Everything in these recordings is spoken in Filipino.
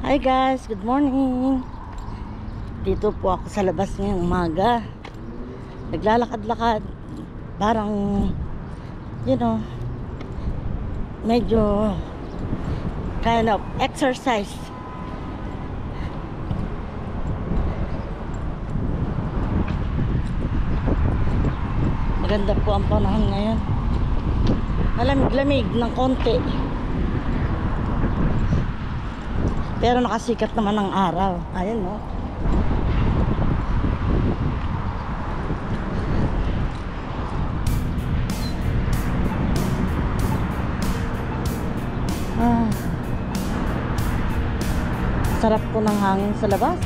Hi guys, good morning. Dito po ako sa labas ngayong umaga. Naglalakad-lakad. Parang, medyo kind of exercise. Maganda po ang panahon ngayon. Malamig-lamig ng konti. Pero nakasikat naman ang araw. Ayan, no? Sarap po ng hangin sa labas.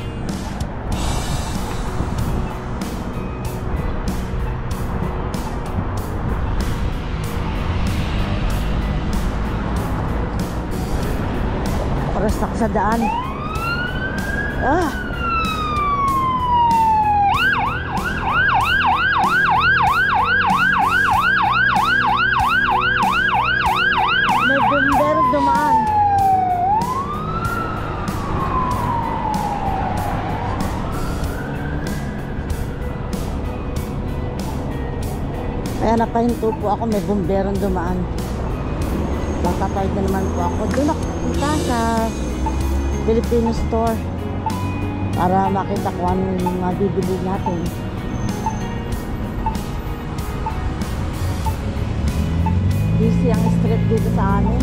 Parasak sa daan. May bumbero dumaan. Kaya napahinto po ako, may bumberong dumaan. Tatawid na naman po ako. Doon ako punta sa Filipino store para makita ko ano yung mga bibili natin. Busy ang street dito sa amin.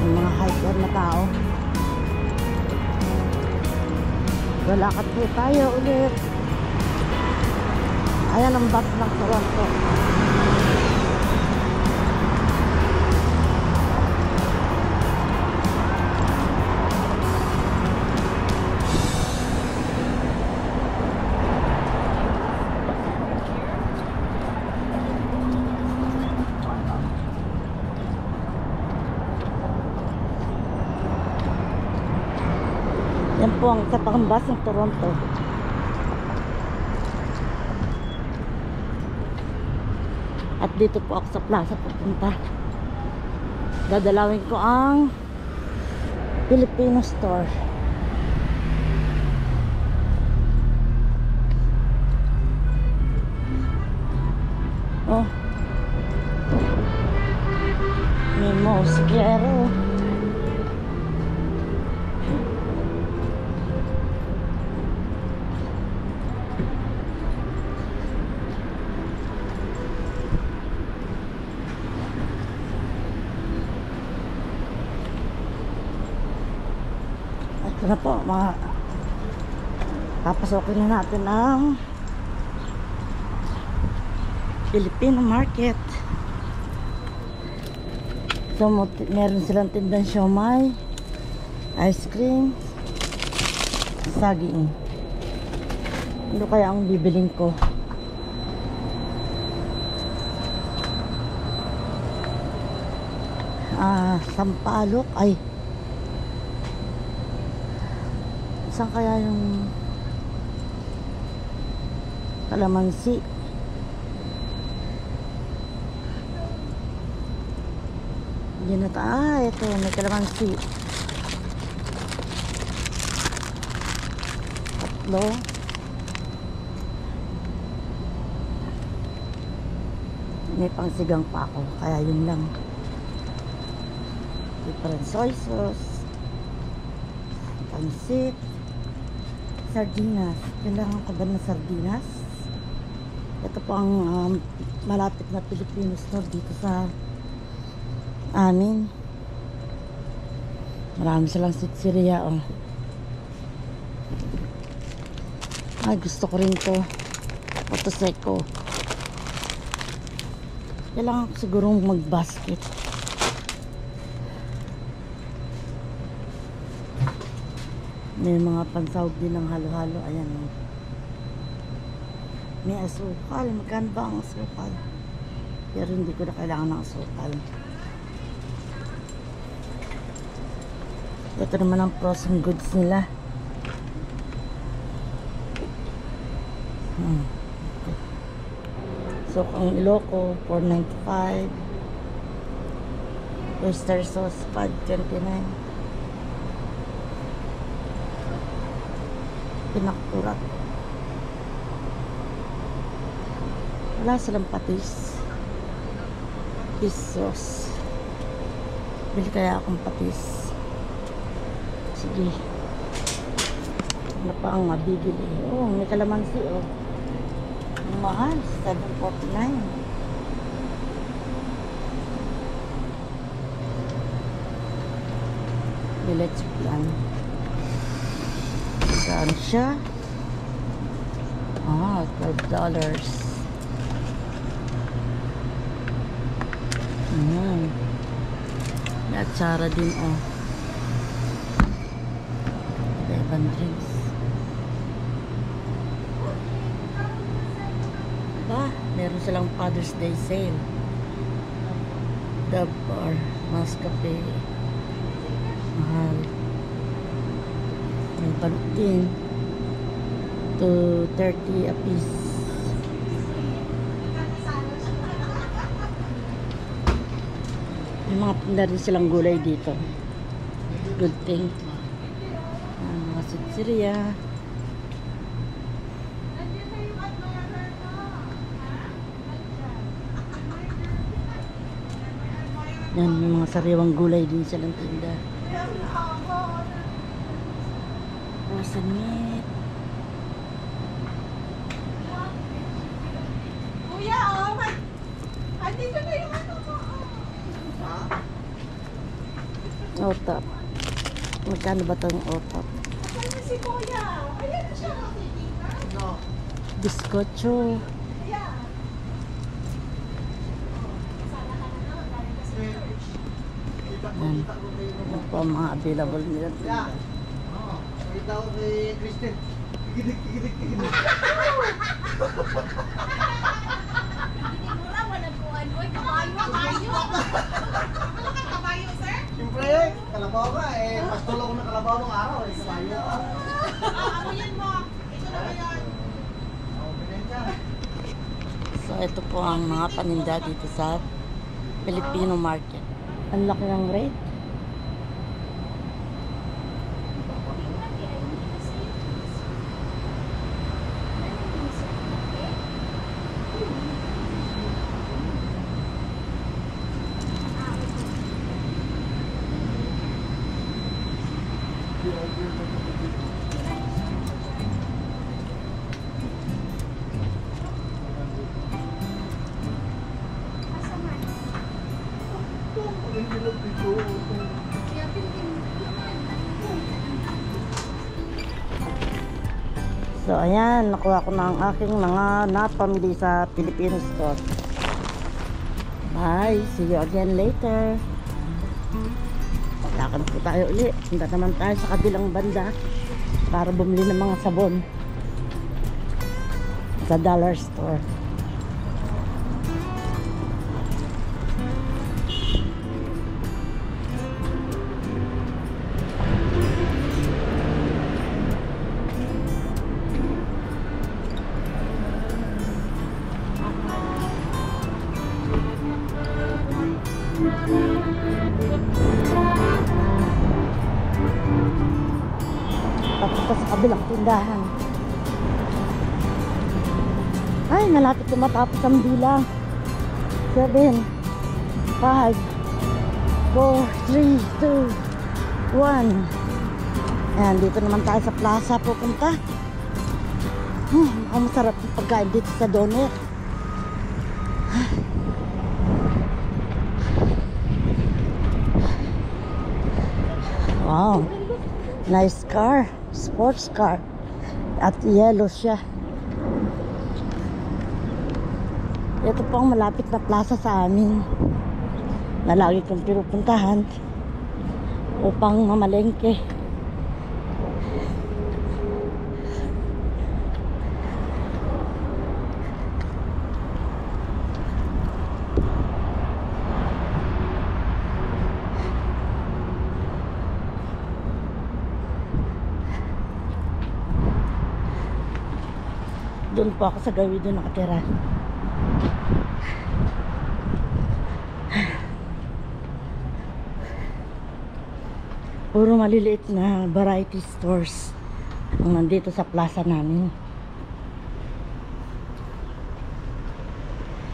Yung mga hiker na tao. Lalakad po tayo ulit. Ayan ang bus ng Toronto. Yan po ang isa pang bus ng Toronto. At dito po ako sa plaza pupunta. Dadalawin ko ang Filipino store. Oh, may mosquero. Ito na po, papasokin na natin ang Filipino market. So, meron silang tindang siomai, ice cream, saging. Ano kaya ang bibiling ko? Sampalok, ay saan kaya yung kalamansi? Hindi na ito, may kalamansi. Tatlo. May pangsigang pa ako, kaya yun lang. Different soy sauce, pansit, sardinas. Kailangan ko ba ng sardinas? Ito po ang malapit na Filipino store dito sa amin. Marami silang sitsiriya. Ay, gusto ko rin to. Otoseko. Kailangan ko sigurong mag-basket. May mga pansahog din ng halo-halo. Ayan. May asukal. Magkano ba ang asukal? Pero hindi ko na kailangan ng asukal. Ito naman ang frozen goods nila. Sukang Ilocos, 495. Oyster sauce, 529. Pinakturat. Wala silang patis. Fish sauce. Bili kaya akong patis. Sige. Ano pa ang mabibili? Oh, may kalamansi, oh. Ang mahal, 749. Village plan. Saan siya? $12. May atsara din, oh. 11 drinks. Meron silang Father's Day sale. Dove Bar, Mascafe. Mahal. May balot din. $2.30 a piece. May mga tinda rin silang gulay dito. Good thing. Mga sitsiriya. Yan, may mga sariwang gulay din silang tinda. Frozen meat. Kuya, oh, andito na yung ano mo. Otap. Magkano ba itong otap? Asan na si Kuya? Ayan na siya. No. Biskotso. Ayan. Yan. Yan po ang mga available nila. Kita ko kay Kristen. Tigidik. Mura, walang kuhan. Uy, kabayo. Ano ka, kabayo, sir? Siyempre, kalabaw ka eh. Pastol ako ng kalabaw ng araw eh. Kabayo ka. Amuyin mo. Ito na ba yan? So, ito po ang mga paninda dito sa Filipino market. Ang laki ng rate. So, ayan. Nakuha ko na ang aking mga napamili sa Filipino store. Bye. See you again later. Lakad po tayo ulit. Punta naman tayo sa kabilang banda para bumili ng mga sabon sa dollar store. Papunta sa kabilang tindahan. Ay, malapit na matapos ang bilang. 7, 5, 4, 3, 2, 1. Ayan, dito naman tayo sa plaza pupunta. Ang masarap yung pagkain dito sa Doner. Wow, nice car, sports car. At yellow siya. Ito po ang malapit na plaza sa amin na lagi kong pinupuntahan upang mamalengke. Doon po ako sa gawin doon nakatira. Puro maliliit na variety stores ang nandito sa plaza namin.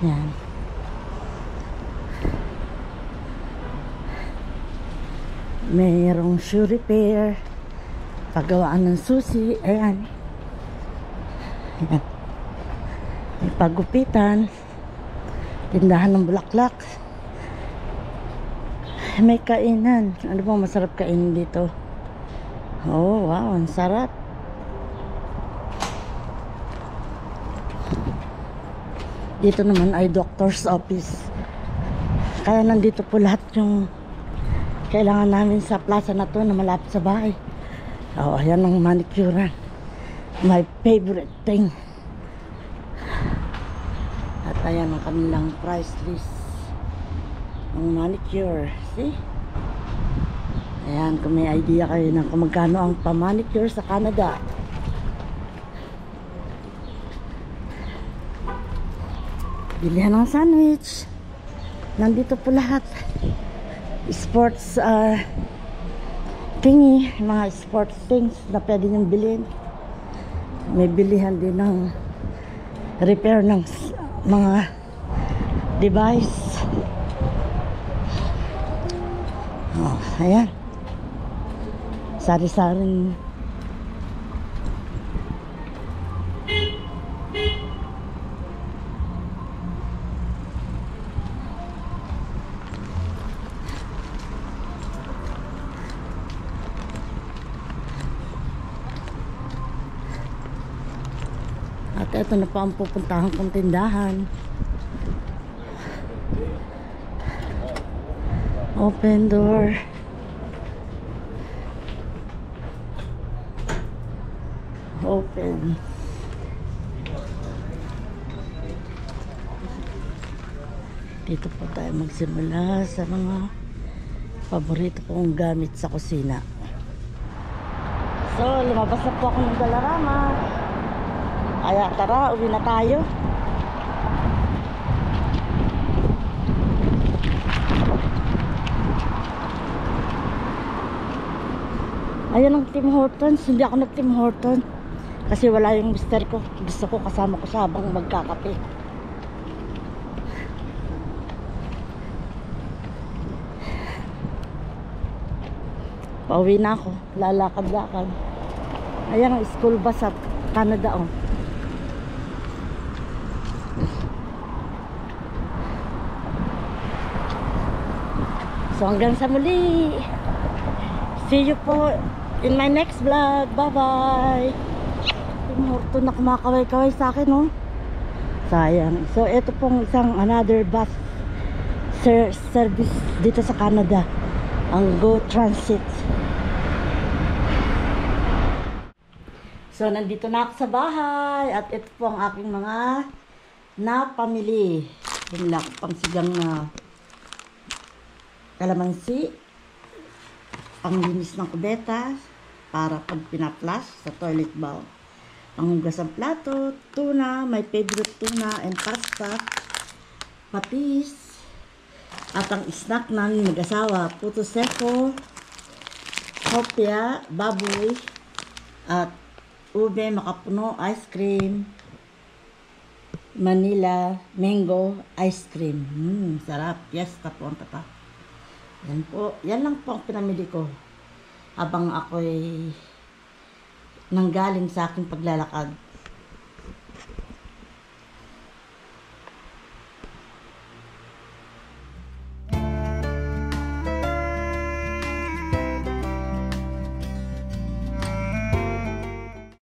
Yan. Mayroong shoe repair, paggawaan ng susi. Ayan. Ayan. May pagupitan, tindahan ng bulaklak. May kainan. Ano bang masarap kainin dito? Oh, wow, ang sarap. Dito naman ay doctor's office. Kaya nandito po lahat yung kailangan namin sa plaza na to na malapit sa bahay. Oh, ayan ang manicurean. My favorite thing. At ayan ang kanilang price list. Ang manicure. See? Ayan, kung may idea kayo ng kung magkano ang pa-manicure sa Canada. Bilihan ng sandwich. Nandito po lahat. Sports thingy. Mga sports things na pwede niyong bilhin. May bilihan din ng repair ng mga device. Oh, ayan. Sari-saring at eto na pa ang pupuntahan kong tindahan. Open door. Open. Dito po tayo magsimula sa mga paborito kong gamit sa kusina. So, lumabas na po ako ng Dollarama. Kaya tara, uwi na tayo. Ayan ang Tim Hortons. Hindi ako nag Tim Hortons kasi wala yung mister ko. Gusto ko kasama ko siya habang magkakape. Pauwi na ako. Lalakad-lakad. Ayan ang school bus sa Canada, oh. So hanggang sa muli. See you po in my next vlog. Bye-bye. Tim Hortons na kumakaway-kaway sa akin, oh. Sayang. So ito pong isang another bus service dito sa Canada. Ang Go Transit. So nandito na ako sa bahay. At ito po ang aking mga napamili. Yung pang sigang na kalamansi, panglinis ng kubeta para pag pinaplas sa toilet bowl, panghugas ng plato, tuna, my favorite tuna and pasta, patis, at ang snack namin mag-asawa, puto seko, kopya, baboy, at ube, makapuno, ice cream, Manila mango ice cream. Sarap. Yes, tapo ang tata. Yan po. Yan lang po ang pinamili ko habang ako'y nanggaling sa aking paglalakad.